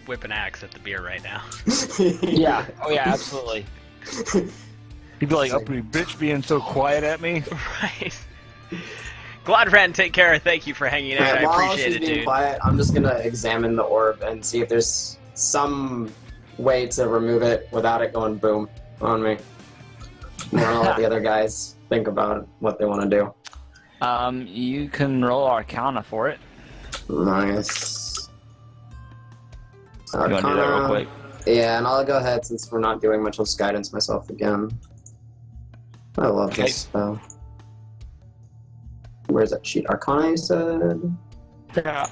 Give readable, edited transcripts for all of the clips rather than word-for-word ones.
whip an axe at the beer right now. Yeah. Oh yeah, absolutely. He'd be like, uppity bitch being so quiet at me. Right. Gladran, take care. Thank you for hanging out. I While appreciate she's it, being dude. quiet, I'm just gonna examine the orb and see if there's some way to remove it without it going boom on me. And then I'll let the other guys think about what they want to do. You can roll Arcana for it. Nice. You want to do that real quick? Yeah, and I'll go ahead since we're not doing much of guidance myself again. I love this spell. Where's that sheet? Arcana, you said? Yeah.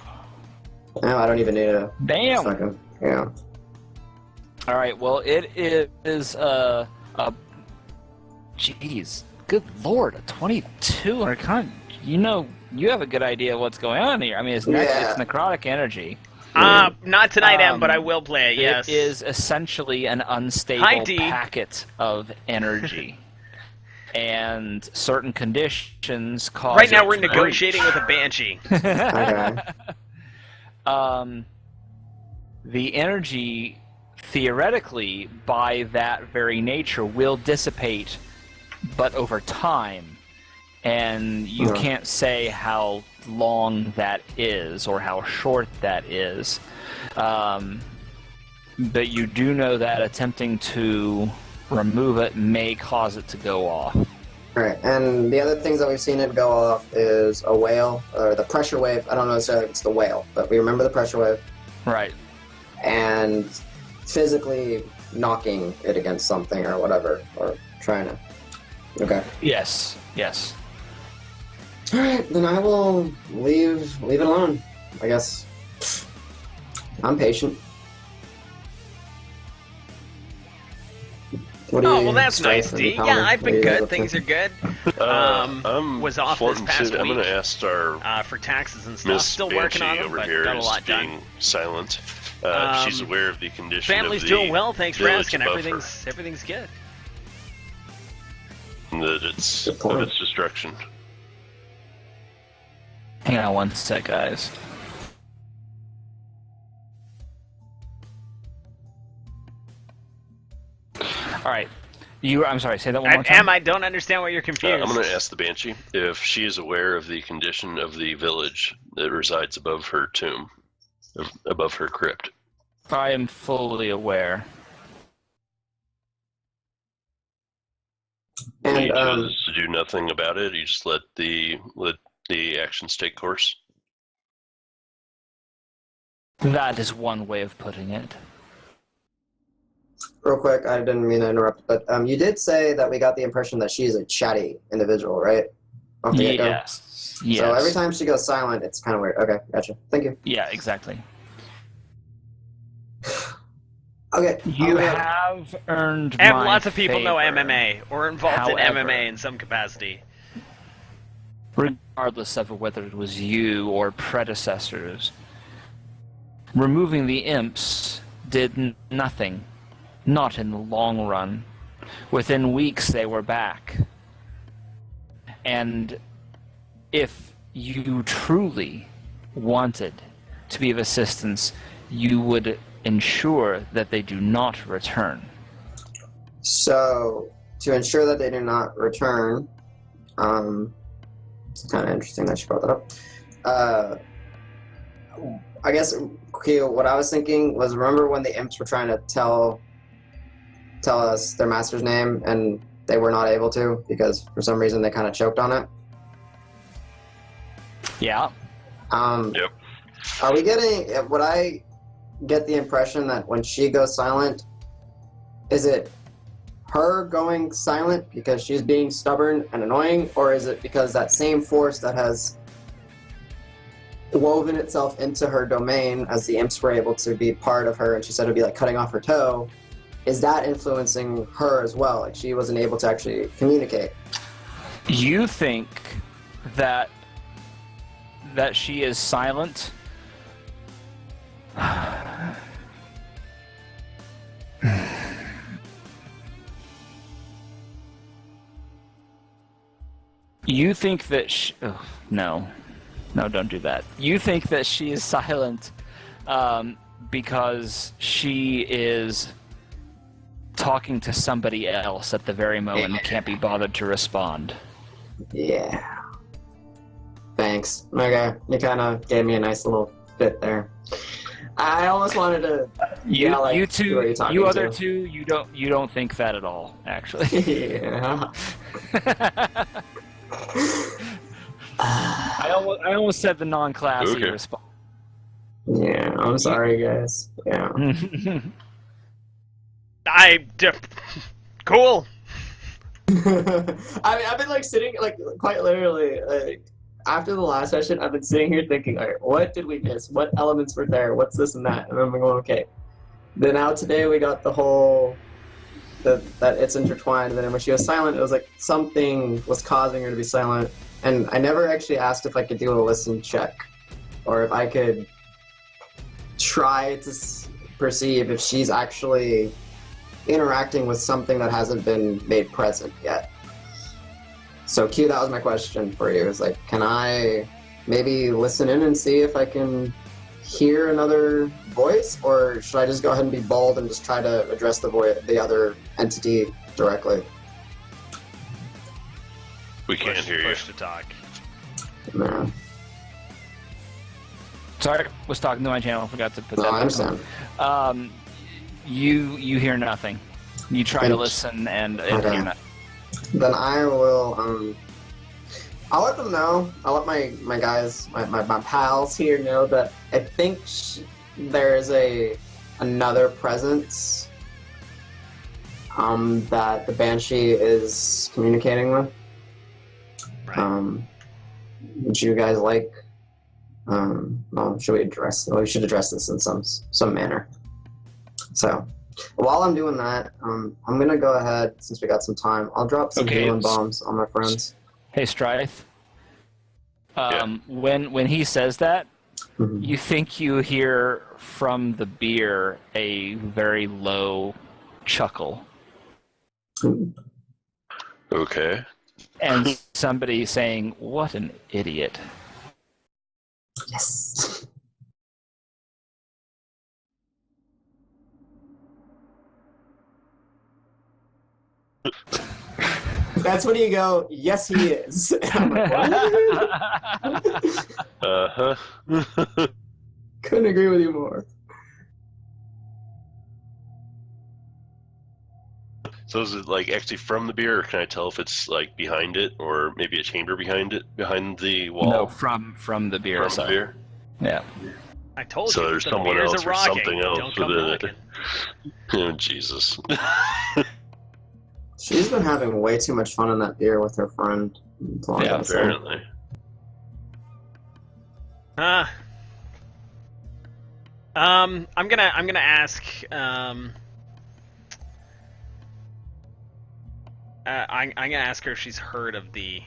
No, I don't even need a Damn. second. Yeah. All right. Well, it is Jeez, good lord, a 22 Arcana. You know, you have a good idea of what's going on here. I mean, it's necrotic energy. Not tonight, Em, but I will play it. Yes. It is essentially an unstable packet of energy. And certain conditions cause. Right now, we're negotiating with a banshee. Okay. The energy, theoretically, by that very nature, will dissipate, but over time. And you can't say how long that is or how short that is. But you do know that attempting to remove it may cause it to go off. Alright, and the other things that we've seen it go off is a whale, or the pressure wave. I don't know necessarily if it's the whale, but we remember the pressure wave. Right. And physically knocking it against something or whatever, or trying to. Okay. Yes, yes. Alright, then I will leave it alone, I guess. I'm patient. Well, that's nice, D. Yeah, I've been good. Things are good. Was off this past week. I'm going to ask our for taxes and stuff. Miss Still Banshee working on them, over but here got a is lot done. being silent. She's aware of the condition Family's of the doing well. Thanks for village asking. above Everything's good. That it's of its destruction. Hang on one sec, guys. All right. I'm sorry, say that one more time. I don't understand why you're confused. I'm going to ask the Banshee if she is aware of the condition of the village that resides above her tomb, above her crypt. I am fully aware. And you choose to do nothing about it. You just let the actions take course. That is one way of putting it. Real quick, I didn't mean to interrupt, but you did say that we got the impression that she's a chatty individual, right? Yes. Yes. So every time she goes silent, it's kind of weird. Okay, gotcha. Thank you. Yeah, exactly. Okay. You have earned and my lots of people know favor. MMA or involved However, in MMA in some capacity. Regardless of whether it was you or predecessors, removing the imps did nothing. Not in the long run. Within weeks they were back. And if you truly wanted to be of assistance, you would ensure that they do not return. So, to ensure that they do not return, it's kind of interesting that you brought that up. I guess, okay, what I was thinking was, remember when the imps were trying to tell us their master's name and they were not able to because for some reason they kind of choked on it? Yeah. Yep. Are we getting, would I get the impression that when she goes silent, is it her going silent because she's being stubborn and annoying, or is it because that same force that has woven itself into her domain as the imps were able to be part of her, and she said it would be like cutting off her toe, is that influencing her as well? Like she wasn't able to actually communicate. You think that she is silent? You think that no, don't do that. You think that she is silent because she is talking to somebody else at the very moment and can't be bothered to respond. Yeah. Thanks. Okay, you kind of gave me a nice little bit there. I almost wanted to. You other to. two, you don't think that at all, actually. Yeah. I almost said the non-classy response. Yeah, I'm sorry, guys. Yeah. Cool. I mean, I've been like sitting, like quite literally, like after the last session, I've been sitting here thinking, all right, what did we miss? What elements were there? What's this and that? And I'm going, okay. Then now today we got the whole that it's intertwined. And then when she was silent, it was like something was causing her to be silent. And I never actually asked if I could do a listen check, or if I could try to perceive if she's actually interacting with something that hasn't been made present yet. So Q, that was my question for you. Is like, can I maybe listen in and see if I can hear another voice, or should I just go ahead and be bold and just try to address the other entity directly? We can't hear you. Push to talk. No. Sorry, I was talking to my channel. I forgot to put that. I understand. You hear nothing. You try to listen and hear nothing. Then I will. I'll let them know. I'll let my guys, my pals here know that I think there is another presence that the Banshee is communicating with. Right. Would you guys like? Well, should we address? Well, we should address this in some manner. So, while I'm doing that, I'm gonna go ahead, since we got some time. I'll drop some healing bombs on my friends. Hey, Strife. When he says that, you think you hear from the beer a very low chuckle. Okay. And somebody saying, "What an idiot." Yes. That's when you go, yes, he is. And I'm like, what? Couldn't agree with you more. So is it like actually from the beer, or can I tell if it's like behind it, or maybe a chamber behind it, behind the wall? No, from the beer. From the beer? Yeah. I told so you. There's the someone beers else are or rocking. something else Don't come within it. rocking. Oh, Jesus. She's been having way too much fun in that beer with her friend. Yeah, apparently. I'm gonna ask. I'm gonna ask her if she's heard of the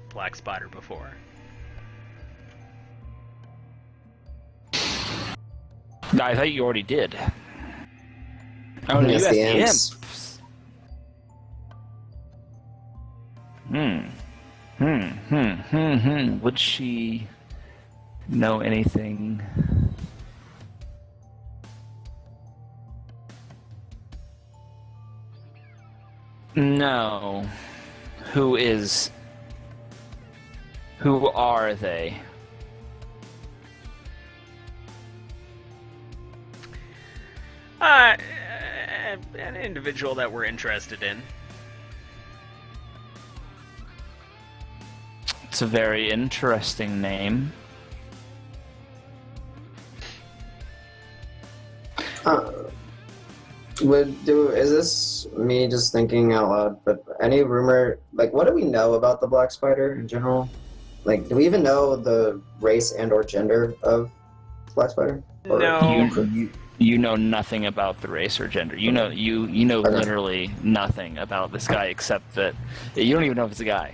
Black Spider before. I thought you already did. Oh, no, you asked the the imps. imps. Would she know anything? No. Who are they? An individual that we're interested in. It's a very interesting name. Is this me just thinking out loud, but any rumor, like, what do we know about the Black Spider in general? Like, do we even know the race and or gender of Black Spider? Or No. You know nothing about the race or gender. You know literally nothing about this guy except that you don't even know if it's a guy.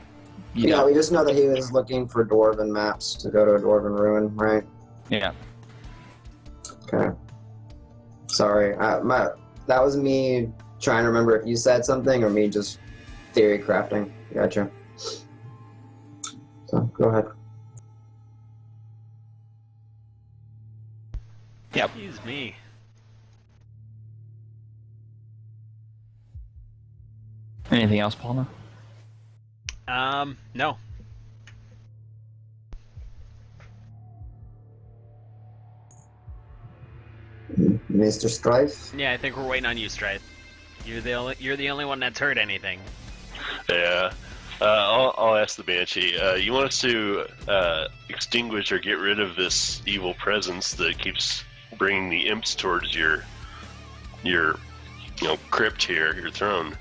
Yeah, we just know that he was looking for dwarven maps to go to a dwarven ruin, right? Yeah. Okay. Sorry, that was me trying to remember if you said something or me just theory crafting. Gotcha. So, go ahead. Yep. Excuse me. Anything else, Paula? No. Mr. Strife? Yeah, I think we're waiting on you, Strife. You're the only one that's heard anything. Yeah. I'll ask the Banshee. You want us to extinguish or get rid of this evil presence that keeps bringing the imps towards your crypt here, your throne.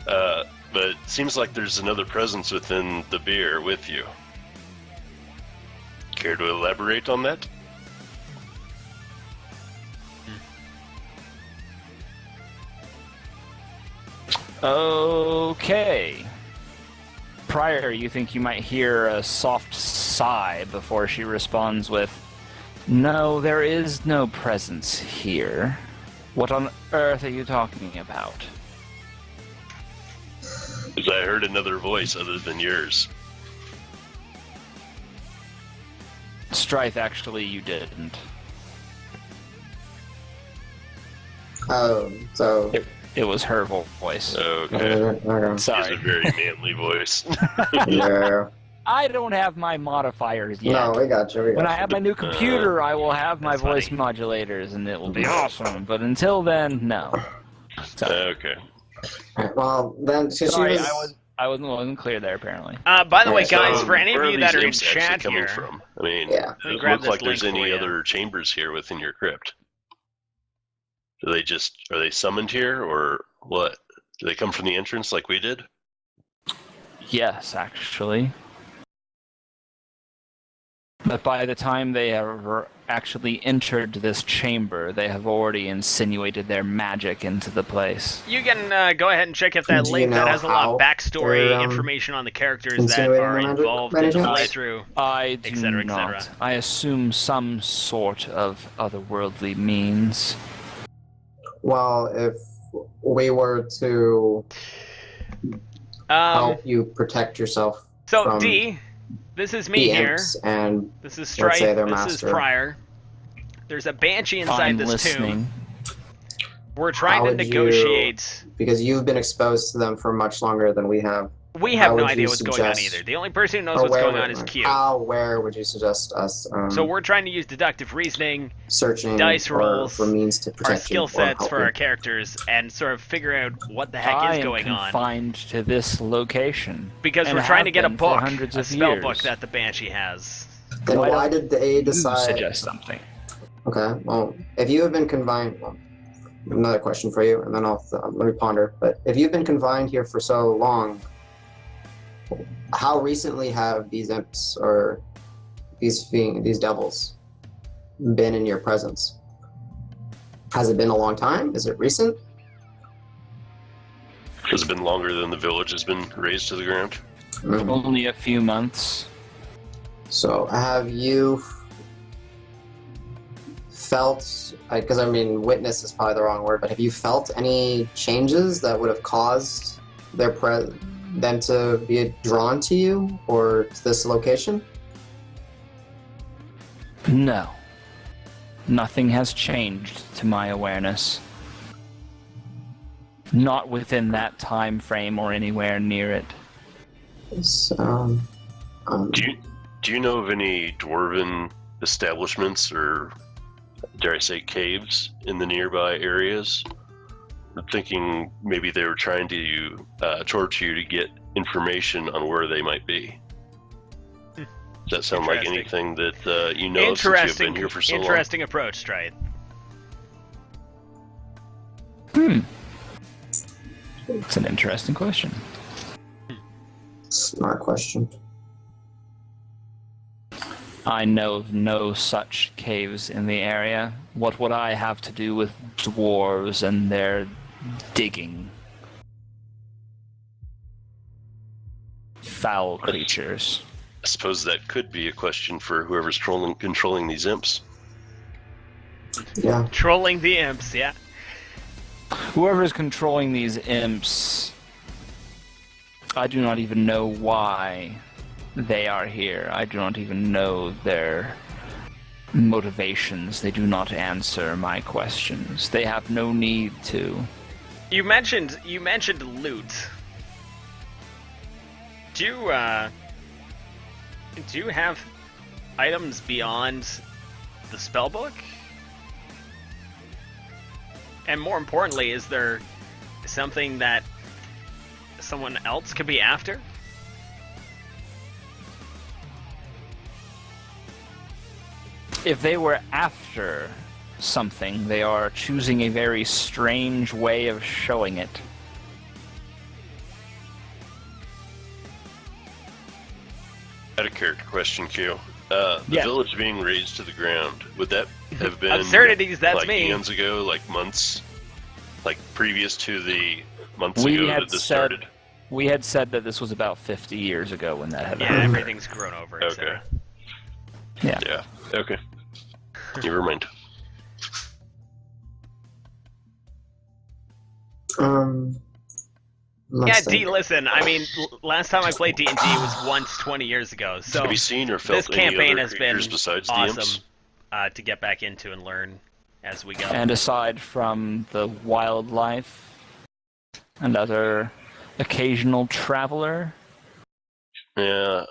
But it seems like there's another presence within the beer with you. Care to elaborate on that? Okay. Prior, you think you might hear a soft sigh before she responds with, "No, there is no presence here. What on earth are you talking about?" Because I heard another voice other than yours. Strife, actually, you didn't. Oh, so... It was her voice. Okay. Okay. Sorry. It's a very manly voice. Yeah. I don't have my modifiers yet. No, we got you. When I have my new computer, I will have my voice modulators, and it will be awesome. But until then, no. So, Okay. Well, then sorry, she was... I wasn't clear there, apparently. By the way, Yeah, guys, so for any of Where you that are in these imps chat actually coming here, from? I mean, Yeah. it doesn't grab look like this there's link for any you. other chambers here within your crypt. Are they summoned here, or what? Do they come from the entrance like we did? Yes, actually. But by the time they have actually entered this chamber, they have already insinuated their magic into the place. you can go ahead and check if that Do you link that know has a lot of how backstory they're, information on the characters that insinuating are the magic involved by in any the chance? playthrough. I do Et cetera, et not. cetera. I assume some sort of otherworldly means. Well, if we were to help you protect yourself So, from D, this is me the here. imps and This is let's Strife. say their This master. is Prior. There's a banshee inside Fine this listening. tomb. We're trying How to would you- negotiate. because you've been exposed to them for much longer than we have. We how have no would idea you what's going on suggest- either. The only person who knows or what's where going would- on is Q. Where would you suggest us So we're trying to use deductive reasoning, searching dice or rolls, for means to protect our you skill or sets help for you? our characters, and sort of figure out what the heck I is am going on. confined to this location. Because and we're trying to have get a been for book, hundreds a of spell years. book that the banshee has. Then Why why don't did they You decide? suggest something. Okay, well, if you have been confined, well, another question for you, and then let me ponder. But if you've been confined here for so long, how recently have these imps or these devils been in your presence? Has it been a long time? Is it recent? Has it been longer than the village has been razed to the ground? Mhm. Only a few months. So have you felt, because I mean witness is probably the wrong word, but have you felt any changes that would have caused them to be drawn to you or to this location? No. Nothing has changed to my awareness. Not within that time frame or anywhere near it. So, Do you know of any dwarven establishments or, dare I say, caves in the nearby areas? I'm thinking maybe they were trying to torture you to get information on where they might be. Does that sound like anything that you know of since you've been here for so long? Interesting approach, Stride. It's an interesting question. smart question. I know of no such caves in the area. What would I have to do with dwarves and their digging? Foul creatures. I suppose that could be a question for whoever's controlling these imps. Yeah. Trolling the imps, yeah. Whoever's controlling these imps, I do not even know why they are here. I do not even know their motivations. They do not answer my questions. They have no need to. You mentioned loot. Do you have items beyond the spellbook? And more importantly, is there something that someone else could be after? If they were after something, they are choosing a very strange way of showing it. I had a character question, Q. The village being razed to the ground, would that have been absurdities? That's like me. eons ago, like months, like previous to the months ago that this started? We had said that this was about 50 years ago when that had happened. Yeah, everything's grown over. Okay. Yeah. Yeah. Okay. Never mind. Yeah, D. Listen, I mean, last time I played D&D was once 20 years ago. So have you seen or felt this campaign any other has been besides awesome to get back into and learn as we go. And aside from the wildlife, another occasional traveler. Yeah,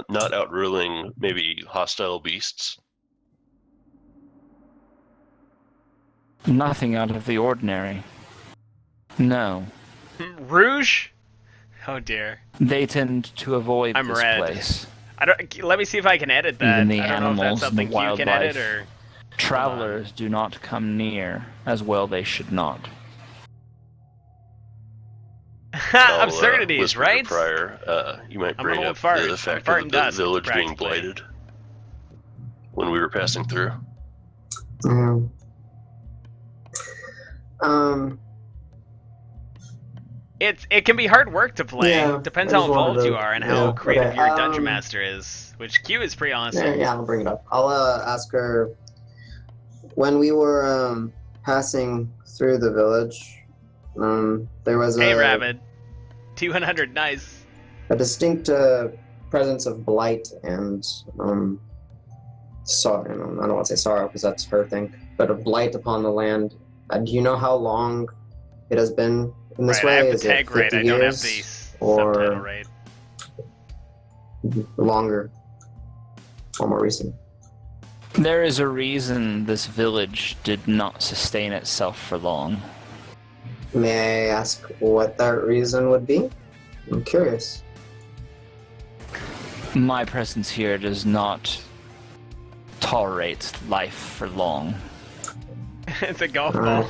not outruling maybe hostile beasts. Nothing out of the ordinary. No. Rouge? Oh dear. They tend to avoid I'm this red. place. Let me see if I can edit that. Even the I don't know if that's animals and something the you can edit wildlife. or. Travelers do not come near, as well they should not. Absurdities, whisper to right? Prior, you might I'm an bring old up fart. the fact I'm of farting the dust, village being practically. blighted when we were passing through. It can be hard work to play. Yeah, Depends I how just wanted involved to- you are and how yeah, creative okay, your dungeon master is, which Q is pretty awesome. Yeah, I'll bring it up. I'll ask her when we were passing through the village. There was Hey, Rabbit. T100, nice. a distinct presence of blight and sorrow. I don't want to say sorrow because that's her thing, but a blight upon the land. Do you know how long it has been in this Right, way? I have Is the tag it right. 50 I don't have years the or subtitle right. longer or more recent? There is a reason this village did not sustain itself for long. May I ask what that reason would be? I'm curious. My presence here does not tolerate life for long. It's a golf ball.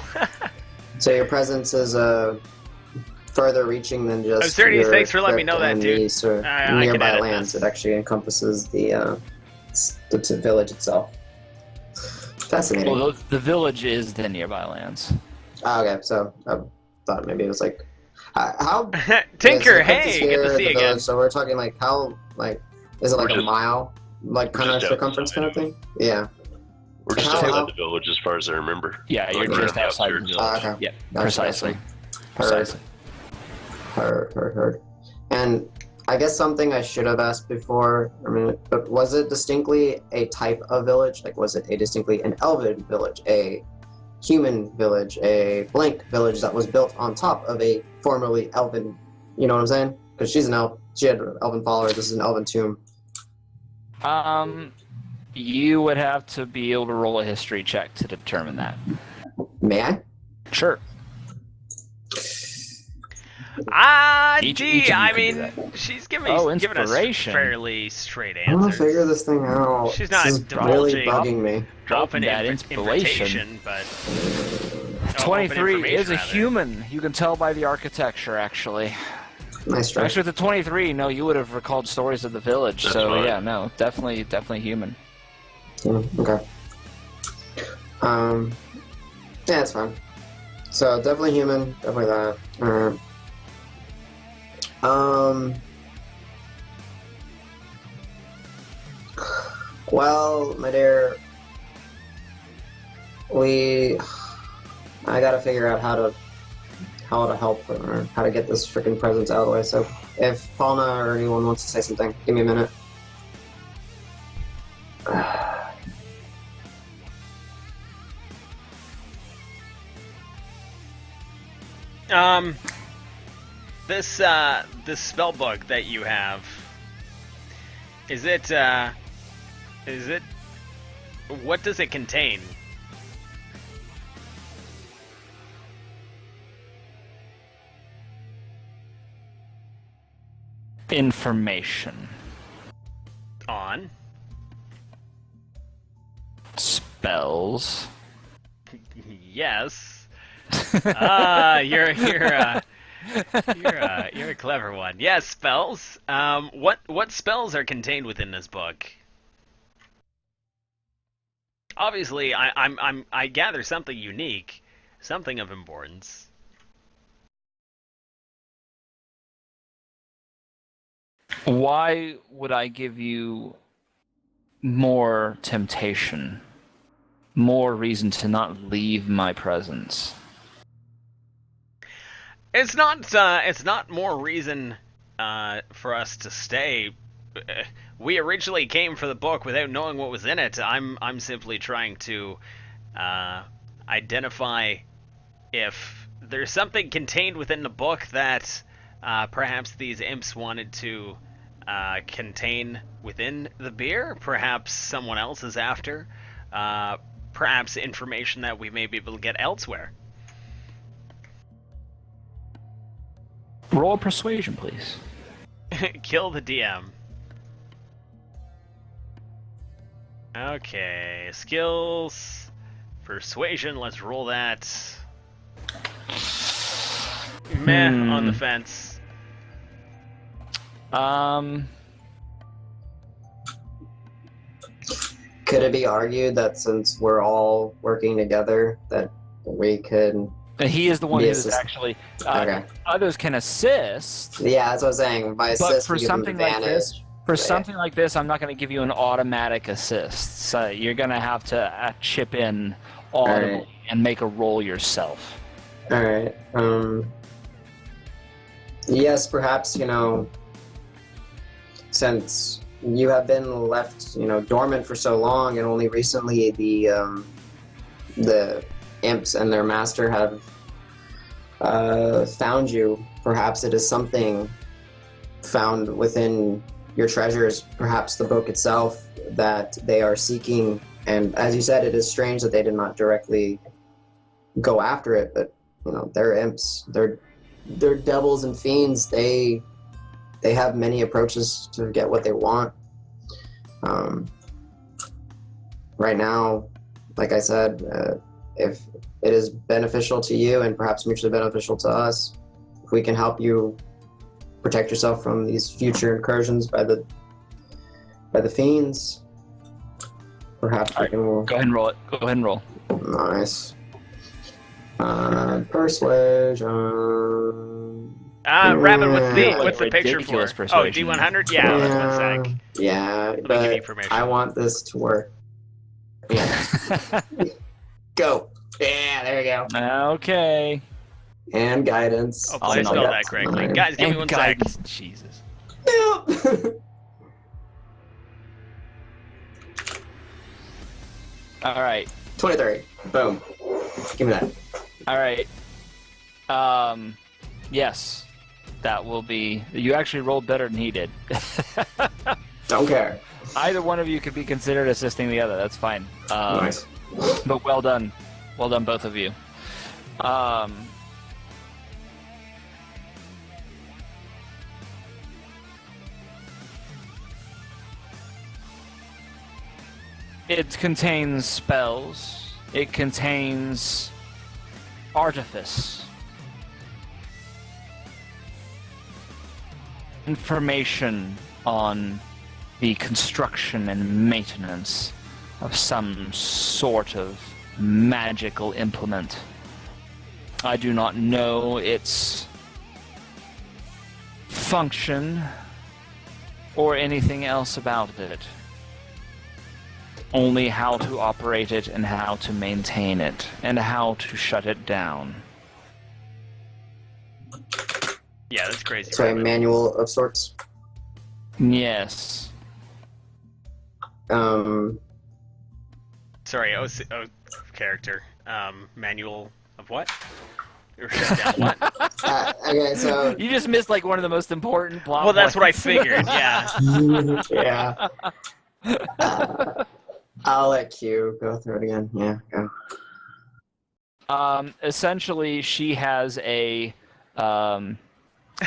So your presence is further reaching than just Absurdities, your thanks for letting me crypt know that, and dude. these sort of I can nearby edit lands. this. It actually encompasses the village itself. Fascinating. Well, the village is the nearby lands. Okay, so I thought maybe it was like how Tinker, yeah, so the crypt is hey, here, good to the see you village, again. So we're talking like how is it like We're a just- mile, like kind of just circumference kind outside. of thing? Yeah. We're just How- outside the village as far as I remember. Yeah, you're Like, just right outside the outskirts. village. Okay. Yeah, Gotcha, precisely. Heard. Precisely. Heard. And I guess something I should have asked before, but was it distinctly a type of village? Like, was it distinctly an elven village, a human village, a blank village that was built on top of a formerly elven, you know what I'm saying? Because she's an elf, she had elven followers, this is an elven tomb. You would have to be able to roll a history check to determine that. May I? Sure. Each of you I can do mean, that. she's giving Oh, us inspiration. fairly straight I want to answers. figure this thing out. She's not This is really divulging. bugging me. Open that invitation, but 23 open is a information, human. You can tell by the architecture, actually. Nice try. Actually, with the 23, no, you would have recalled stories of the village. That's so fine. yeah, no, definitely human. Okay. Yeah, it's fine. So definitely human, definitely that. Well, my dear, I gotta figure out how to help or how to get this freaking presence out of the way. So if Paulna or anyone wants to say something, give me a minute. This spell book that you have, is it what does it contain? Information. On Spells. yes. You're a clever one. Yes, spells. What spells are contained within this book? Obviously, I gather something unique, something of importance. Why would I give you more temptation? More reason to not leave my presence? It's not more reason for us to stay. We originally came for the book without knowing what was in it. I'm simply trying to identify if there's something contained within the book that perhaps these imps wanted to contain within the beer. Perhaps someone else is after. Perhaps information that we may be able to get elsewhere. Roll persuasion, please. Kill the DM. Okay, skills, persuasion. Let's roll that. Meh on the fence. Could it be argued that since we're all working together, that we could? He is the one Be who's assist- actually. Okay. Others can assist, Yeah, that's what I was saying. By but assist, for we give them something like advantage. this, Yeah. something like this, I'm not going to give you an automatic assist. So you're going to have to chip in audibly Alright. and make a roll yourself. All right. Yes, perhaps since you have been left, dormant for so long, and only recently the imps and their master have found you. Perhaps it is something found within your treasures, perhaps the book itself, that they are seeking. And as you said, it is strange that they did not directly go after it, but they're imps. They're devils and fiends. They have many approaches to get what they want. Right now, like I said, if it is beneficial to you and perhaps mutually beneficial to us, if we can help you protect yourself from these future incursions by the fiends, perhaps we can. Go ahead and roll it. Go ahead and roll. Nice. Persuasion. Rabbit, Yeah. what's the picture for? Ridiculous Oh, persuasion. D100? Yeah, that's one sec. Yeah, Let me give you but information. I want this to work. Yeah. Go. Yeah, there we go. Okay. And guidance. Oh, please no, spell that's that correctly. fine. Guys, give me And one sec. guidance. Jesus. Nope. All right. 23. Boom. Give me that. All right. Yes. That will be. You actually rolled better than he did. Don't care. Either one of you could be considered assisting the other. That's fine. Nice. But well done. Well done, both of you. It contains spells. It contains artifice. Information on the construction and maintenance of some sort of magical implement. I do not know its function or anything else about it. Only how to operate it and how to maintain it and how to shut it down. Yeah, that's crazy. So a Rabbit. manual of sorts. Yes. Sorry, character. Manual of what? Or shut down what? Okay, so You just missed like one of the most important plot Well, that's what I points. figured. Yeah. yeah, I'll let Q go through it again. Yeah, go. Essentially, she has a. The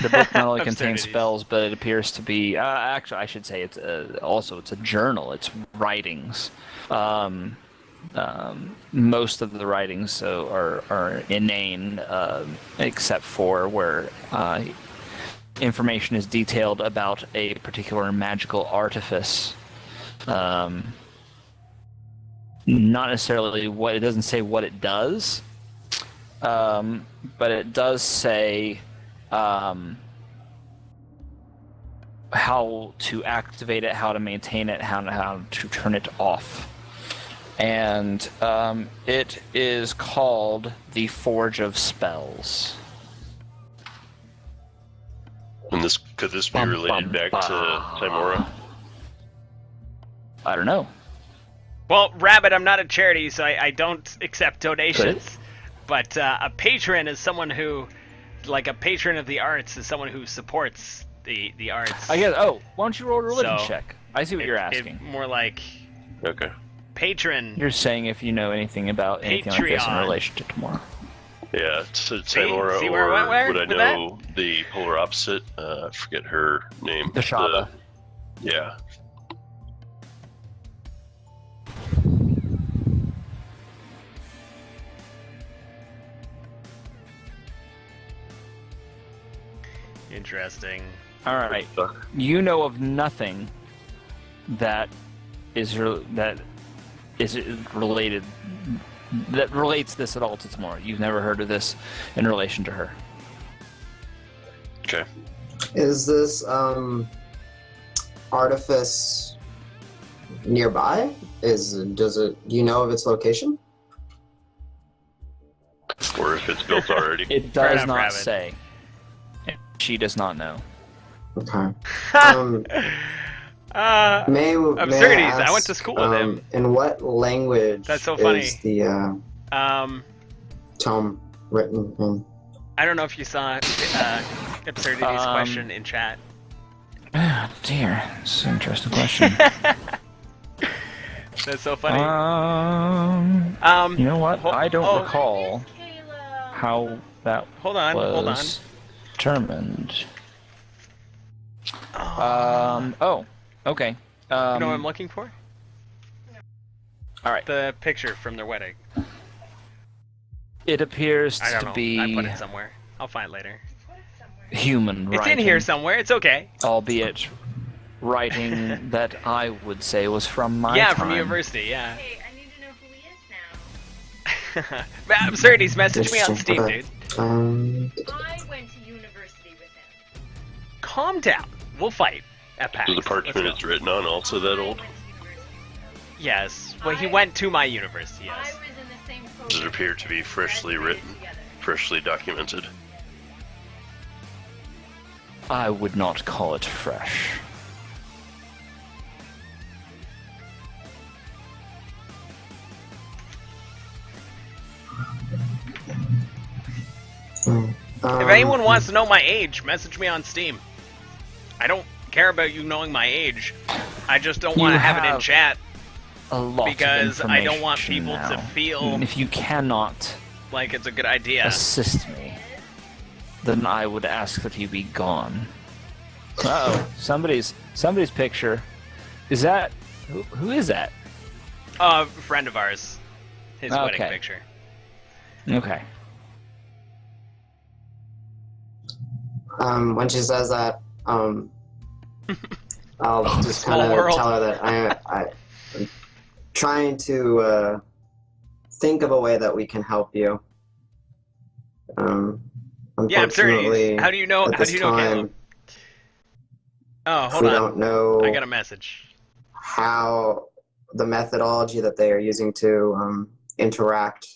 book not only contains Absurdities. spells, but it appears to be. Actually, I should say it's also it's a journal. It's writings. Most of the writings are inane, except for where information is detailed about a particular magical artifice. Not necessarily what it doesn't say what it does, but it does say how to activate it, how to maintain it, how to turn it off. And it is called the Forge of Spells. And could this be related back to Timora? I don't know. Well, Rabbit, I'm not a charity, so I don't accept donations. But a patron is someone who, like a patron of the arts, is someone who supports the arts. I guess. Oh, why don't you roll a religion So, check? I see what you're asking. More like Okay. patron. You're saying if you know anything about anything like this in Patreon. relation to tomorrow. Yeah, to Timora, see where or I went would I with know the polar opposite? I forget her name. The Shaba. Yeah. Interesting. All right. You know of nothing that is related that relates this at all to tomorrow. You've never heard of this in relation to her. Okay. Is this artifice nearby? Do you know of its location? Or if it's built already. It Fair does enough, not Rabbit. say. She does not know. Okay. Absurdities. I ask, went to school with him. In what language That's so funny. is the tome written in? I don't know if you saw Absurdities' question in chat. Oh, dear. That's an interesting question. That's so funny. You know what? I don't recall Kayla. how that Hold on. was determined. Okay. You know what I'm looking for? All right. The picture from their wedding. It appears I don't to know. be I put it somewhere. I'll find it later. human It's writing. in here somewhere. It's okay. Albeit writing that I would say was from my Yeah, time. from university. Yeah. Hey, I need to know who he is now. Absurdities, message me on Steam, dude. I went to university with him. Calm down. We'll fight at PAX. So the parchment Let's it's go. written on also that I old? went to university with him. Yes. Well, he went to my university. I Yes. was in the same program. Does it appear to be freshly Graduated written, together. freshly documented? I would not call it fresh. If anyone wants to know my age, message me on Steam. I don't care about you knowing my age. I just don't want to You have it in have chat A lot because of I don't want information people to now. feel And if you cannot like it's a good idea. assist me, then I would ask that you be gone. Uh-oh. Somebody's picture. Is that... Who is that? A friend of ours. His wedding Okay. picture. Okay. When she says that, I'll just Small kind of world. tell her that I'm trying to think of a way that we can help you. Yeah, I'm sorry. Unfortunately, How do you know? at How this do you know time, Caleb? Oh, hold we on. don't know I got a message. how the methodology that they are using to interact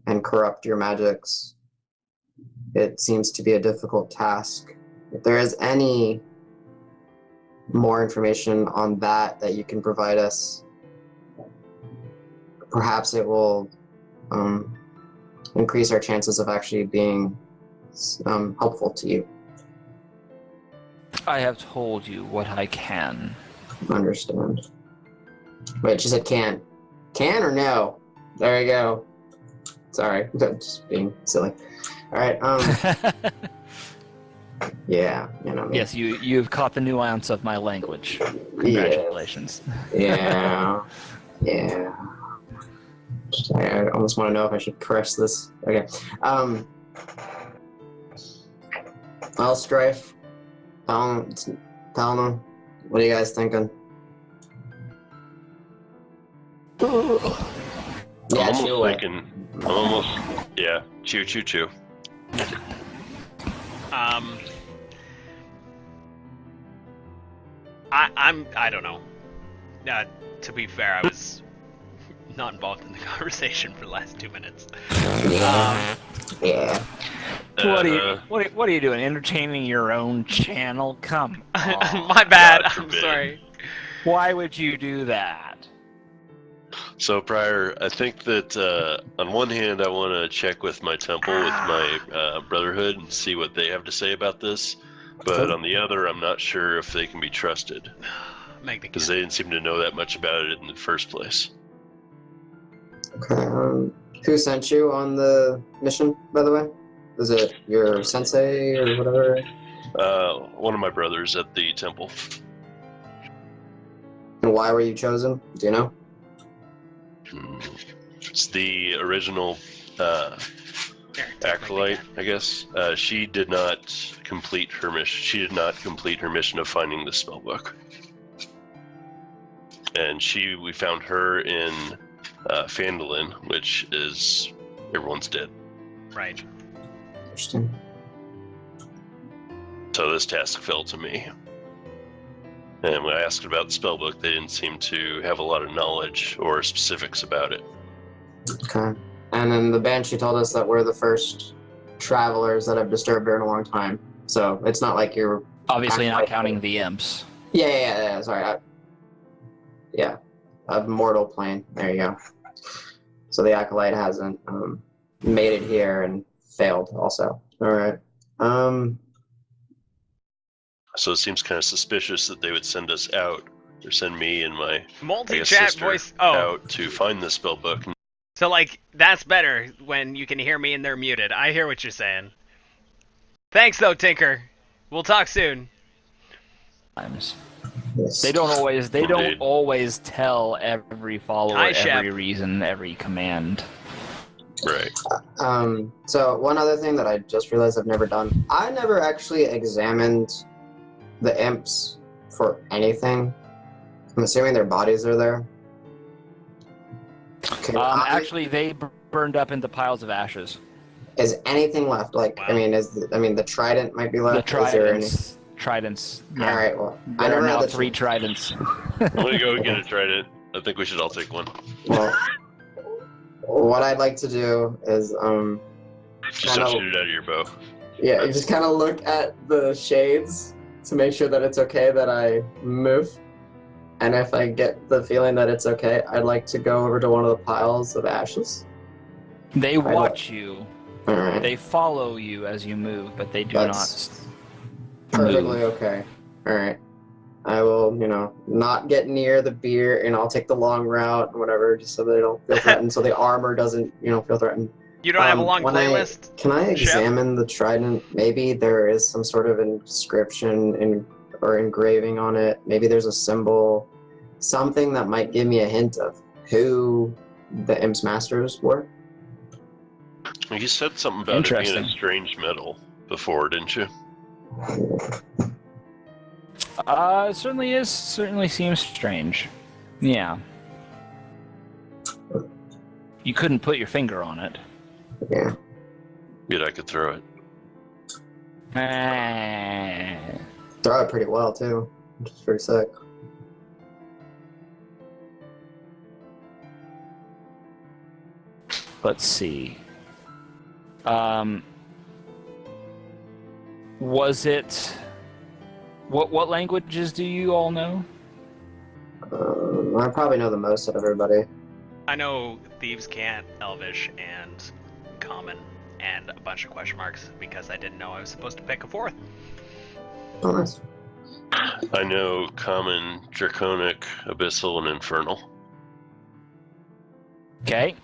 and corrupt your magics. It seems to be a difficult task. If there is any more information on that you can provide us, perhaps it will increase our chances of actually being helpful to you. I have told you what I can. Understand. Wait, she said can. Can or no? There you go. Sorry, just being silly. All right. Yeah, you know. Yes, you've caught the nuance of my language. Congratulations. Yeah. Yeah. I almost want to know if I should press this. Okay. Well, Strife. Palma, what are you guys thinking? Yeah, I'm chew almost away. thinking. I'm almost. Yeah. Chew, chew, chew. I don't know. To be fair, I was not involved in the conversation for the last 2 minutes. Yeah. Yeah. What are you doing? Entertaining your own channel? Come on. My bad. God I'm forbid. sorry. Why would you do that? So, Prior, I think that on one hand, I want to check with my temple, with my brotherhood, and see what they have to say about this. But on the other, I'm not sure if they can be trusted, because they didn't seem to know that much about it in the first place. Okay. Who sent you on the mission, by the way? Was it your sensei or whatever? One of my brothers at the temple. And why were you chosen? Do you know? It's the original acolyte, I guess. She did not complete her mission. She did not complete her mission of finding the spellbook. And we found her in Phandalin, which is everyone's dead. Right. Interesting. So this task fell to me. And when I asked about the spellbook, they didn't seem to have a lot of knowledge or specifics about it. Okay. And then the Banshee told us that we're the first travelers that have disturbed her in a long time. So it's not like you're... Obviously not counting the imps. Yeah, sorry. Yeah. A mortal plane. There you go. So the Acolyte hasn't made it here and failed also. Alright. So it seems kind of suspicious that they would send us out, or send me and my Multi-chat sister voice. out to find the spellbook. So, like, that's better when you can hear me and they're muted. I hear what you're saying. Thanks, though, Tinker. We'll talk soon. Times. Yes. They don't Indeed. always tell every follower Hi, every Shep. reason, every command. Right. So one other thing that I just realized I've never done. I never actually examined the imps for anything. I'm assuming their bodies are there. Actually, they burned up into piles of ashes. Is anything left? Like, Wow. the trident might be left. The Is there any? tridents. Yeah. All right. Well, I There are never now had the 3 tridents. I'm gonna go get a trident. I think we should all take one. Well, what I'd like to do is Just don't shoot it out of your bow. yeah, you just kind of look at the shades to make sure that it's okay that I move. And if I get the feeling that it's okay, I'd like to go over to one of the piles of ashes. They watch you. All right. They follow you as you move, but they do That's not perfectly move. okay. All right. I will, not get near the beer, and I'll take the long route and whatever, just so they don't feel threatened, so the armor doesn't, feel threatened. You don't have a long when playlist? Can I Chef? examine the trident? Maybe there is some sort of inscription or engraving on it. Maybe there's a symbol, something that might give me a hint of who the Imp's masters were. You said something about it being Interesting. a strange metal before, didn't you? It certainly is. Certainly seems strange. Yeah. You couldn't put your finger on it. Yeah. Yet I could throw it. Throw it pretty well, too, which is pretty sick. Let's see. Was it... What languages do you all know? I probably know the most of everybody. I know Thieves Can't, Elvish, and Common. common, and a bunch of question marks because I didn't know I was supposed to pick a fourth. Oh, nice. I know common, draconic, abyssal, and infernal. Okay.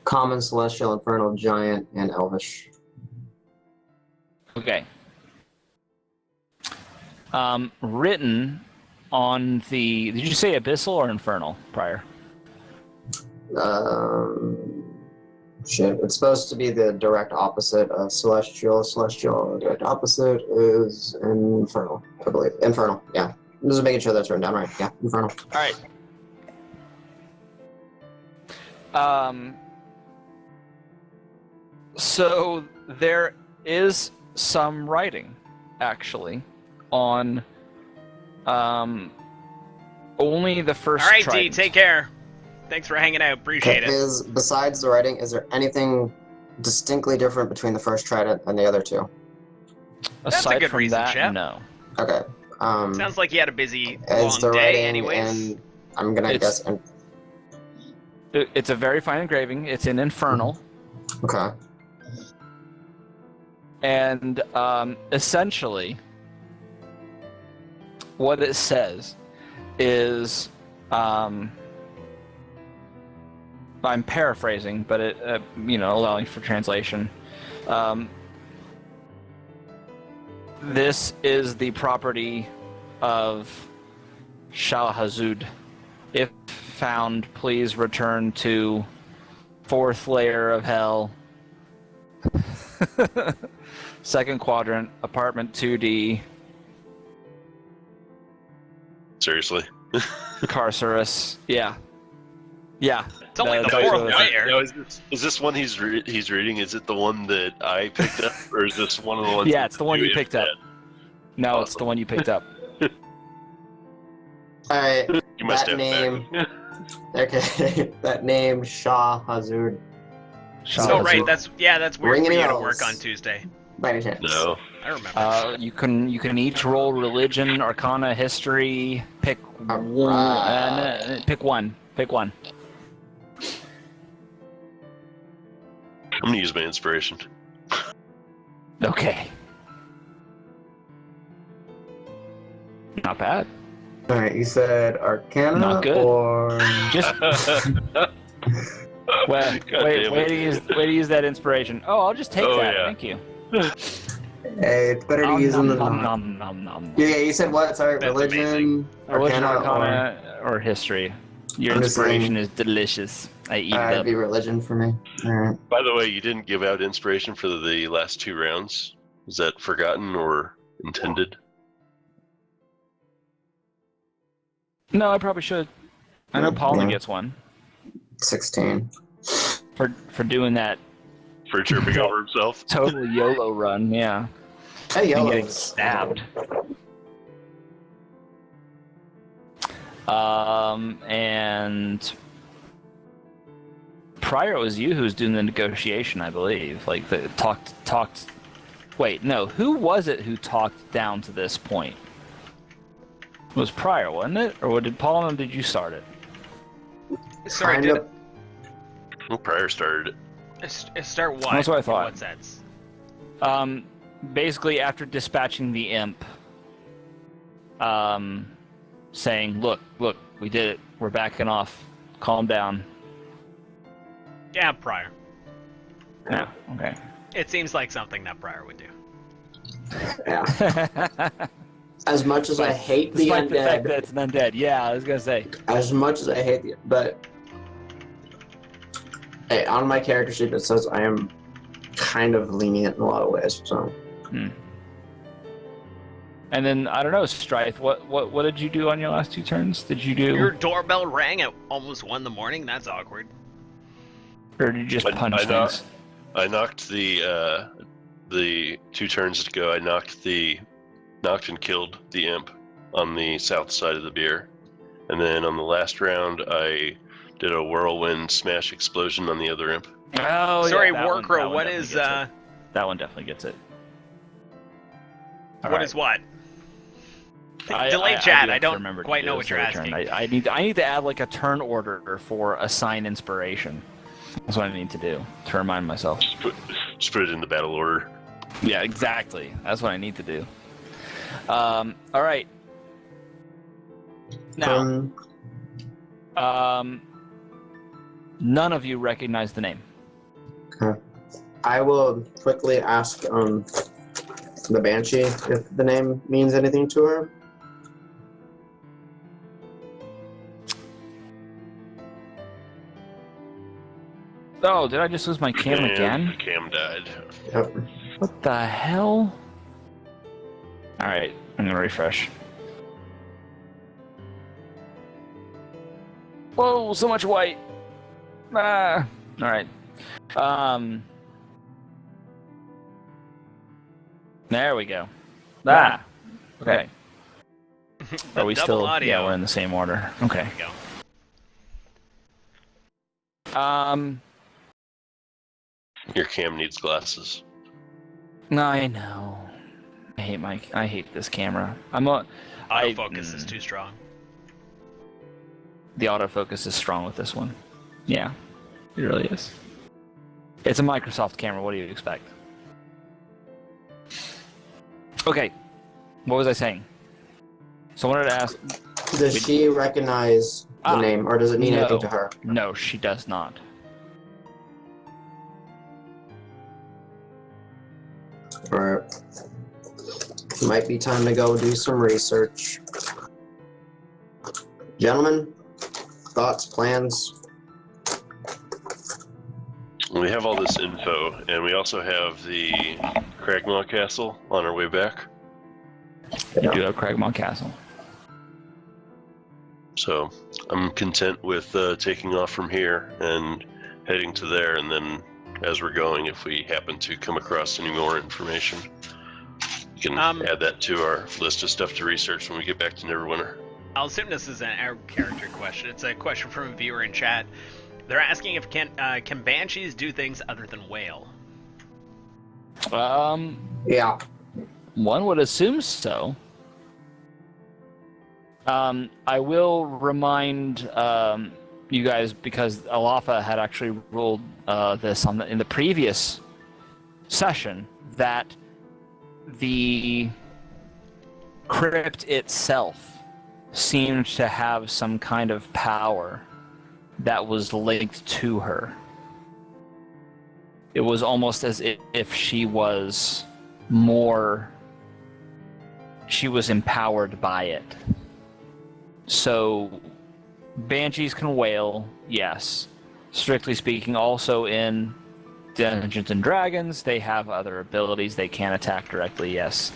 Common, celestial, infernal, giant, and elvish. Okay. Written on the... Did you say abyssal or infernal prior? Shit. It's supposed to be the direct opposite of celestial. Celestial, direct opposite is infernal, I believe. Infernal, yeah. I'm just making sure that's written down right. Yeah, infernal. All right. So there is some writing, actually, on only the first All right, D, trident. take care. Thanks for hanging out. Appreciate it. Besides the writing, is there anything distinctly different between the first trident and the other two? That's a Aside good from reason, that, Shep. no. Okay. Sounds like you had a busy, Is the long day, writing anyways. in, I'm gonna It's- guess. It's a very fine engraving. It's in infernal. Okay. And essentially, what it says is, I'm paraphrasing, but it, allowing for translation. This is the property of Shalhazud. If found, please return to 4th layer of hell. Second quadrant, apartment 2D, Seriously? Carcerus. Yeah. Yeah. It's only the That's fourth what it says. layer. Now, is this one he's reading? Is it the one that I picked up, or is this one of the ones? Yeah, it's the one you picked up. No, it's Awesome. the one you picked up. Alright, You must that have it name. back. Okay, that name, Shah Hazard. Oh, right. That's weird Ringing for you to bells. work on Tuesday. By any chance? No. I remember. You can each roll religion, arcana, history. Pick one. Pick one. Pick one. I'm gonna use my inspiration. Okay. Not bad. Alright, you said Arcana Not good. or... Just way to use that inspiration. Oh, I'll just take Oh, that. yeah. Thank you. Hey, it's better to use them than nom, not. nom, nom, nom. Yeah, you said what? Sorry, That's religion, Religion, Arcana, arcana, or history. Your I'm just inspiration is delicious. I eat or... it It'd up. be religion for me. Alright. By the way, you didn't give out inspiration for the last 2 rounds. Is that forgotten or intended? No, I probably should. I know Paula Yeah. gets one 16. for doing that For tripping over himself? total YOLO run. Yeah, Hey, and yellow. getting stabbed. And prior it was you who was doing the negotiation, I believe. Like the talked. Wait, no. Who was it who talked down to this point? It was prior, wasn't it? Or did Paul and did you start it? Sorry, Kind did of. Well, Pryor started it. start what? That's what I In thought. what sense? Basically, after dispatching the imp, saying, look, we did it. We're backing off. Calm down. Yeah, Pryor. Yeah, okay. It seems like something that Pryor would do. Yeah. As much as I hate the Despite the fact undead, that it's an undead. Yeah, I was going to say. as much as I hate the, but hey, on my character sheet it says I am kind of lenient in a lot of ways. So And then, I don't know, Strife, what did you do on your last 2 turns? Did you do... Your doorbell rang at almost 1 in the morning. That's awkward. Or did you just punch I know. things? I knocked the 2 turns ago. I knocked and killed the imp on the south side of the beer, and then on the last round I did a whirlwind smash explosion on the other imp. Oh, Sorry, yeah, that one- Warcrow. that one What definitely is gets it. That one definitely gets it. what is what? I Delayed do chat. have I to don't remember to quite do know this what you're every turn. asking. I need to add like a turn order for assign inspiration. That's what I need to do to remind myself. Just put it in the battle order. Yeah, exactly. That's what I need to do. All right. Now, none of you recognize the name. Okay. I will quickly ask the Banshee if the name means anything to her. Oh, did I just lose my cam again? Cam died. Yep. What the hell? Alright, I'm gonna refresh. Whoa, so much white! Ah, alright. There we go. Ah, okay. Are we Double still? audio. Yeah, we're in the same order. Okay. There we go. Your cam needs glasses. I know. I hate this camera. Autofocus is too strong. The autofocus is strong with this one. Yeah, it really is. It's a Microsoft camera. What do you expect? Okay, what was I saying? So I wanted to ask. Does she recognize the name, or does it mean anything to her? No, she does not. Alright. Might be time to go do some research. Gentlemen, thoughts, plans? We have all this info, and we also have the Cragmaw Castle on our way back. You do have Cragmaw Castle. So I'm content with taking off from here and heading to there, and then as we're going, if we happen to come across any more information, we can add that to our list of stuff to research when we get back to Neverwinter. I'll assume this is an out-of-character question. It's a question from a viewer in chat. They're asking if can banshees do things other than wail? Yeah. One would assume so. I will remind you guys, because Alafa had actually ruled this in the previous session, that the crypt itself seemed to have some kind of power that was linked to her. It was almost as if she was empowered by it. So, banshees can wail, yes. Strictly speaking, also in Dungeons and Dragons, they have other abilities. They can attack directly, yes.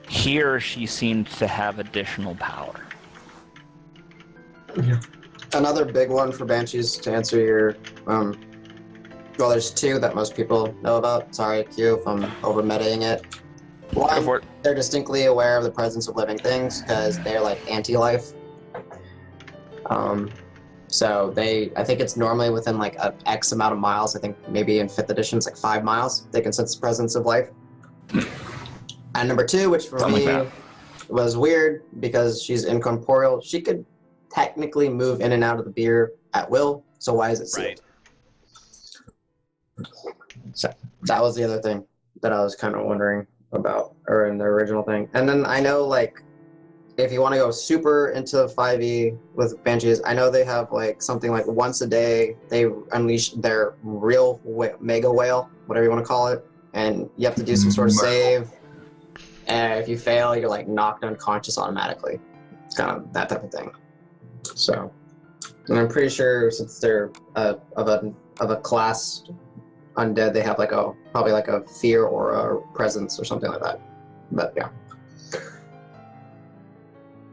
Here, she seemed to have additional power. Another big one for banshees, to answer your well, there's two that most people know about. Sorry, Q, if I'm over-metaing it. One, they're distinctly aware of the presence of living things because they're like anti-life. So I think it's normally within like a X amount of miles. I think maybe in 5th edition it's like 5 miles. They can sense the presence of life. And number two, which for me was weird because she's incorporeal. She could technically move in and out of the beer at will. So why is it sealed? Right. So that was the other thing that I was kind of wondering about, or in the original thing. And then I know, like, if you want to go super into 5e with banshees, I know they have like something like once a day they unleash their real mega whale, whatever you want to call it, and you have to do some sort of save. And if you fail, you're like knocked unconscious automatically. It's kind of that type of thing. So, and I'm pretty sure since they're of a class undead, they have like probably like a fear or a presence or something like that. But yeah,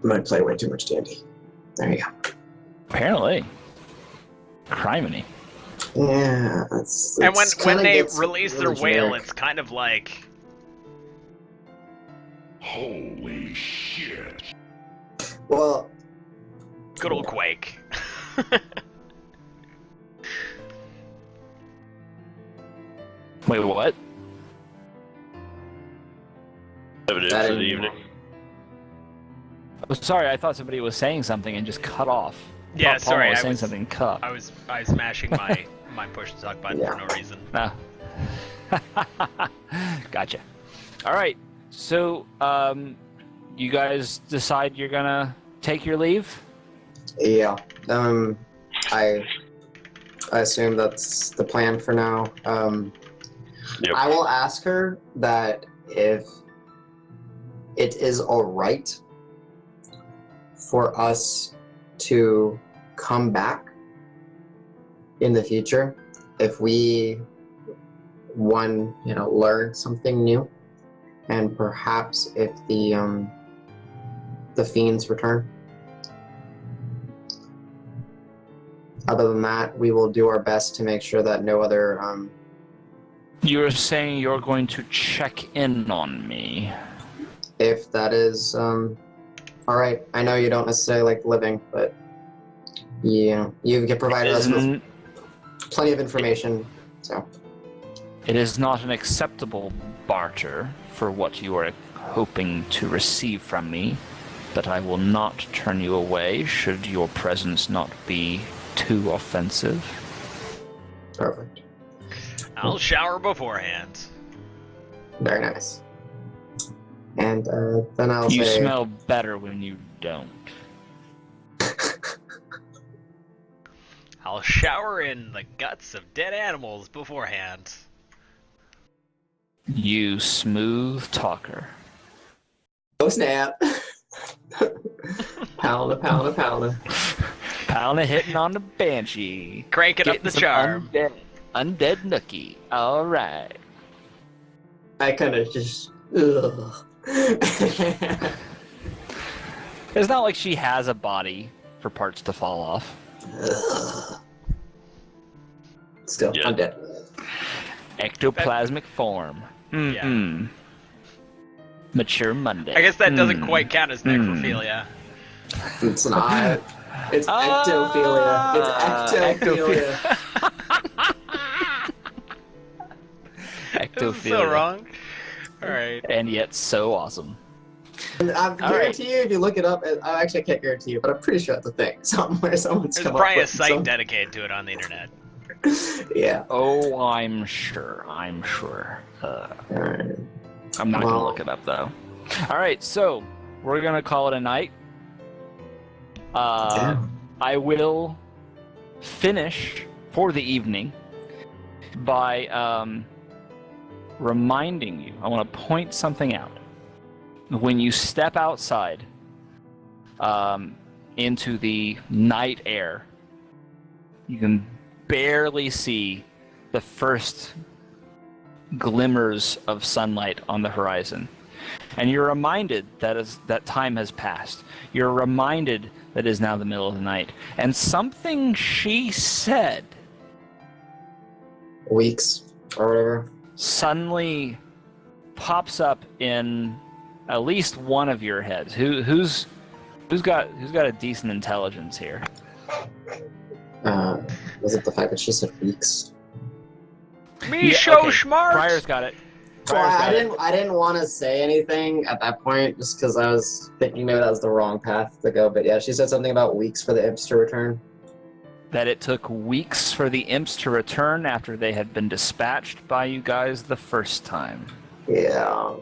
I might play way too much D&D. There you go. Apparently, criminy. Yeah, and when they release their whale, it's kind of like, holy shit. Well, good old Quake. Wait, what? Have it in for the evening. Oh, sorry, I thought somebody was saying something and just cut off. Yeah, Paul sorry, was saying something cut. I was mashing my push to talk button for no reason. Gotcha. All right. So, you guys decide you're gonna take your leave? Yeah. I assume that's the plan for now. Yep. I will ask her that if it is all right for us to come back in the future if we learn something new, and perhaps if the fiends return. Other than that, we will do our best to make sure that no other You're saying you're going to check in on me. if that is all right. I know you don't necessarily like living, but yeah, you get provided us with plenty of information, so It is not an acceptable barter for what you are hoping to receive from me, but I will not turn you away should your presence not be too offensive. perfect. I'll shower beforehand. Very nice. And then I'll You say smell better when you don't. I'll shower in the guts of dead animals beforehand. You smooth talker. oh snap. Pound. Pound hitting on the banshee. Cranking up Getting the some charm. Undead nookie. All right. I kind of just ugh. It's not like she has a body for parts to fall off. Still, Yeah. I'm dead. Ectoplasmic form. Mm-mm. Mature Monday. I guess that doesn't quite count as necrophilia. It's not. It's ectophilia. It's ectophilia. This is so wrong. Alright. And yet so awesome. And I guarantee you, if you look it up, I actually can't guarantee you, but I'm pretty sure that's a thing somewhere. Someone's There's come probably up a with site some... dedicated to it on the internet. Yeah. Oh, I'm sure. I'm Alright. not going to look it up, though. All right, so we're going to call it a night. I will finish for the evening by reminding you. I want to point something out. When you step outside into the night air, you can barely see the first glimmers of sunlight on the horizon. And you're reminded that time has passed. You're reminded that it is now the middle of the night. And something she said Weeks or whatever. suddenly pops up in at least one of your heads. Who's got a decent intelligence here? Was it the fact that she said weeks? Me Yeah, so okay. smart! Pryor's got it. Well, Pryor's got it. I didn't want to say anything at that point just because I was thinking maybe that was the wrong path to go. But yeah, she said something about weeks for the imps to return. That it took weeks for the imps to return after they had been dispatched by you guys the first time. Yeah.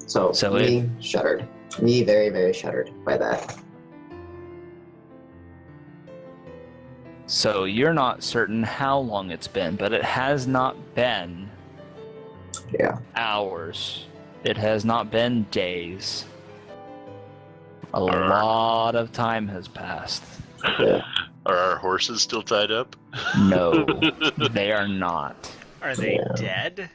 So me shuddered. Me very, very shuddered by that. So you're not certain how long it's been, but it has not been hours. It has not been days. A lot of time has passed. Yeah. Are our horses still tied up? No, they are not. Are they dead?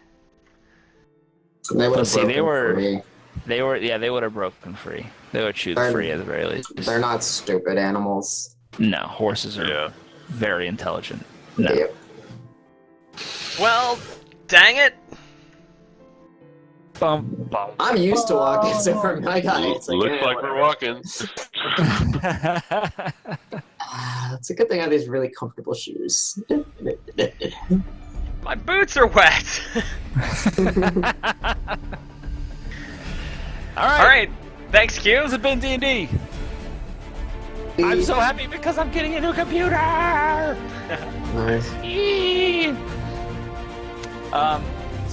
They would Let's see, they were- free. They would have broken free. They would choose They're- free at the very least. They're not stupid animals. No, horses are Yeah. very intelligent. No. Yep. Well, dang it! Bum, bum. I'm used to walking, so for my guy, it's like, Looks like we're walking. It's a good thing I have these really comfortable shoes. My boots are wet! Alright, thanks, Q. This has been D&D. I'm so happy because I'm getting a new computer. Nice. Yee.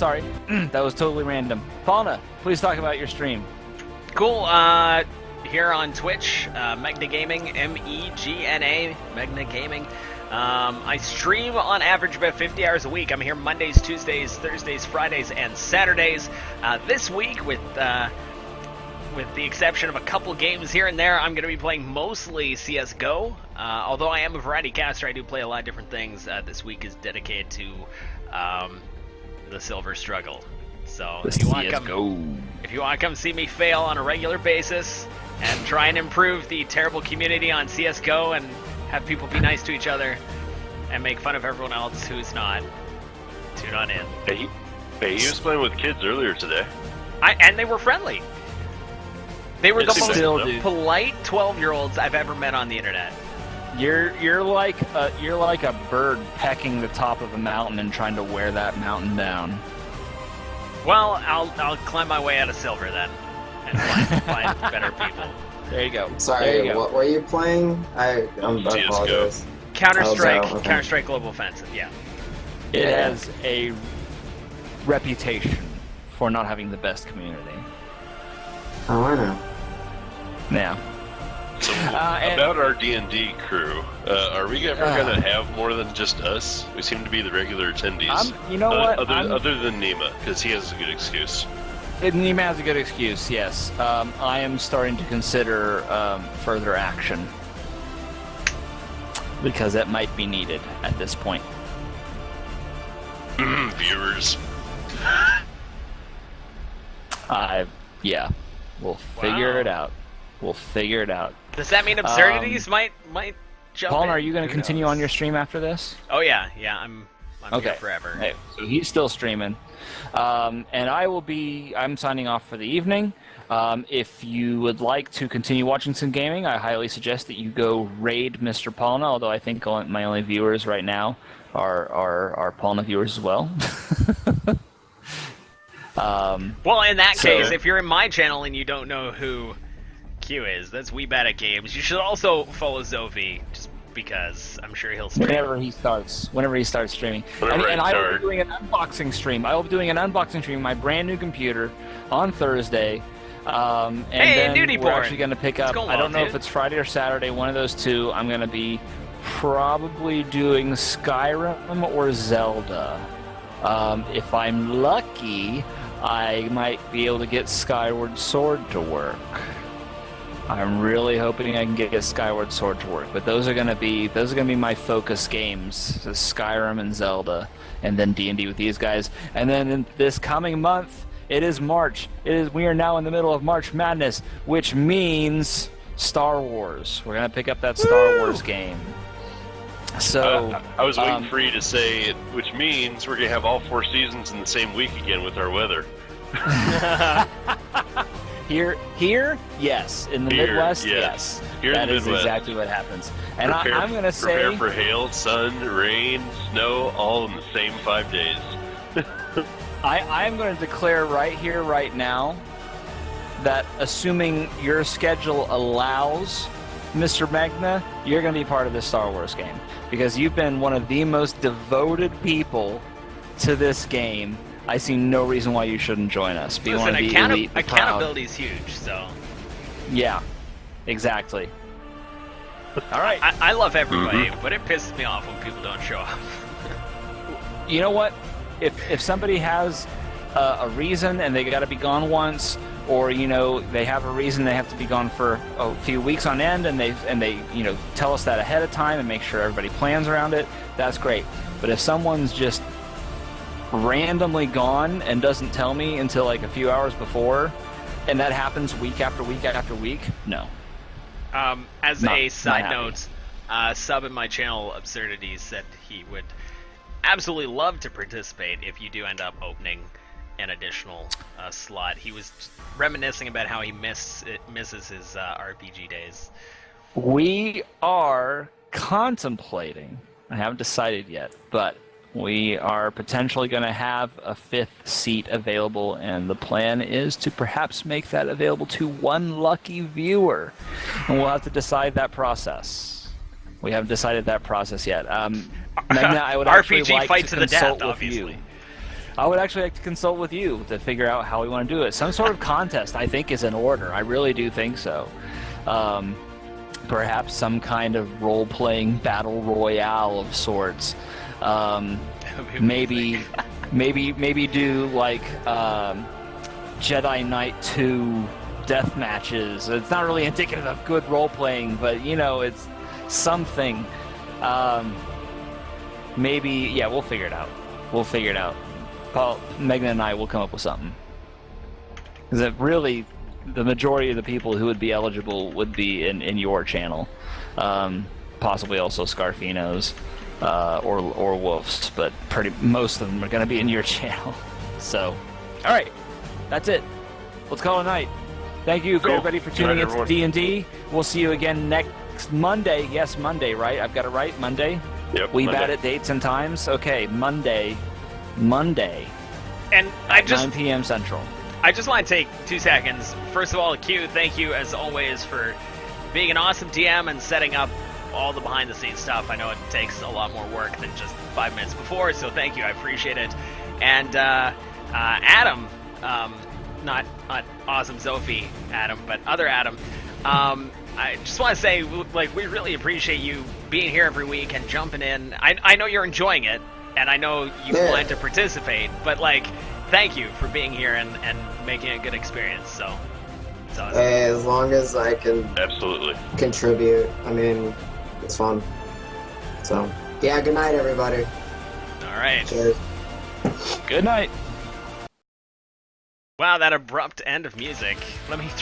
sorry. That was totally random. Fauna, please talk about your stream. Cool. Here on Twitch, MegnaGaming, MEGNA, MegnaGaming. I stream on average about 50 hours a week. I'm here Mondays, Tuesdays, Thursdays, Fridays, and Saturdays. This week, with the exception of a couple games here and there, I'm going to be playing mostly CSGO. Although I am a variety caster, I do play a lot of different things. This week is dedicated to the Silver Struggle. So if you want to come see me fail on a regular basis and try and improve the terrible community on CSGO and have people be nice to each other and make fun of everyone else who's not, tune on in. Hey, he was playing with kids earlier today. And they were friendly. They were the most Still, polite 12-year-olds I've ever met on the internet. You're like a bird pecking the top of a mountain and trying to wear that mountain down. Well, I'll climb my way out of silver then and find better people. There you go. Sorry, There you go. what were you playing? I CS:GO. apologize. Counter-Strike, okay. Counter-Strike Global Offensive, yeah. It Yeah. has a reputation for not having the best community. Oh, I know. Yeah. So and- about our D&D crew, are we ever going to have more than just us? We seem to be the regular attendees. You know what? Other than Nima, because he has a good excuse. Nima has a good excuse, yes. I am starting to consider further action. Because it might be needed at this point. Viewers. Yeah. We'll figure it out. We'll figure it out. Does that mean absurdities might jump Paul, in? are you going to Who continue knows? on your stream after this? Oh yeah, I'm Okay. here forever. Hey, so he's still streaming. And I'm signing off for the evening. If you would like to continue watching some gaming, I highly suggest that you go raid Mr. Palna, although I think my only viewers right now are Palna viewers as well. Well, in that case, if you're in my channel and you don't know who Q is, that's We Bad at Games. You should also follow Zovi, just because I'm sure he'll stream. Whenever he starts streaming. Whenever And I I will start. be doing an unboxing stream. I will be doing an unboxing stream of my brand new computer on Thursday. And Hey, then nudie we're porn. actually going to pick up, going I well, don't know if dude. it's Friday or Saturday, one of those two. I'm going to be probably doing Skyrim or Zelda. If I'm lucky, I might be able to get Skyward Sword to work. I'm really hoping I can get Skyward Sword to work, but those are gonna be my focus games: so Skyrim and Zelda, and then D&D with these guys. And then in this coming month, it is March. We are now in the middle of March Madness, which means Star Wars. We're gonna pick up that Star Wars game. So I was waiting for you to say it, which means we're going to have all 4 seasons in the same week again with our weather. Here, yes. In the Here, Midwest, yes. yes. Here in That the is Midwest. exactly what happens. And Prepare, I'm gonna say, prepare for hail, sun, rain, snow, all in the same 5 days. I'm going to declare right here, right now, that assuming your schedule allows, Mr. Megna, you're going to be part of this Star Wars game. Because you've been one of the most devoted people to this game. I see no reason why you shouldn't join us. Be Listen, one of the elite, the proud. accountability is huge, so... Yeah, exactly. All right. I love everybody, but it pisses me off when people don't show up. You know what? If somebody has a reason and they got to be gone once, or they have a reason they have to be gone for a few weeks on end, and they tell us that ahead of time and make sure everybody plans around it, that's great. But if someone's just randomly gone and doesn't tell me until like a few hours before, and that happens week after week after week, no. As Not- a not side happy. note, sub in my channel, Absurdities, said he would absolutely love to participate if you do end up opening an additional slot. He was reminiscing about how he misses his RPG days. We are contemplating, I haven't decided yet, but we are potentially going to have a 5th seat available, and the plan is to perhaps make that available to one lucky viewer. And we'll have to decide that process. We haven't decided that process yet. Magna, I would actually RPG like fight to to the death, consult with obviously. you. I would actually like to consult with you to figure out how we want to do it. Some sort of contest, I think, is in order. I really do think so. Perhaps some kind of role-playing battle royale of sorts. Maybe do like Jedi Knight 2 death matches. It's not really indicative of good role-playing, but you know, it's something. Maybe, yeah, we'll figure it out. Paul, Megna and I will come up with something. Because really, the majority of the people who would be eligible would be in your channel. Possibly also Scarfino's or Wolf's, but most of them are going to be in your channel. So, all right, that's it. Let's call it a night. Thank you for everybody for tuning in to D&D. We'll see you again next Monday. Yes, Monday, right? I've got it right, Monday? Yep. We bad at dates and times? Okay, Monday. And at 9 p.m. Central. I just want to take 2 seconds. First of all, Q, thank you as always for being an awesome DM and setting up all the behind-the-scenes stuff. I know it takes a lot more work than just 5 minutes before, so thank you. I appreciate it. And Adam, not awesome Sophie Adam, but other Adam. I just want to say, like, we really appreciate you being here every week and jumping in. I know you're enjoying it, and I know you plan to participate, but, like, thank you for being here and making it a good experience. So, it's awesome. Hey, as long as I can Absolutely. contribute, I mean, it's fun. So, yeah, good night, everybody. All right. Cheers. Good night. Wow, that abrupt end of music. Let me throw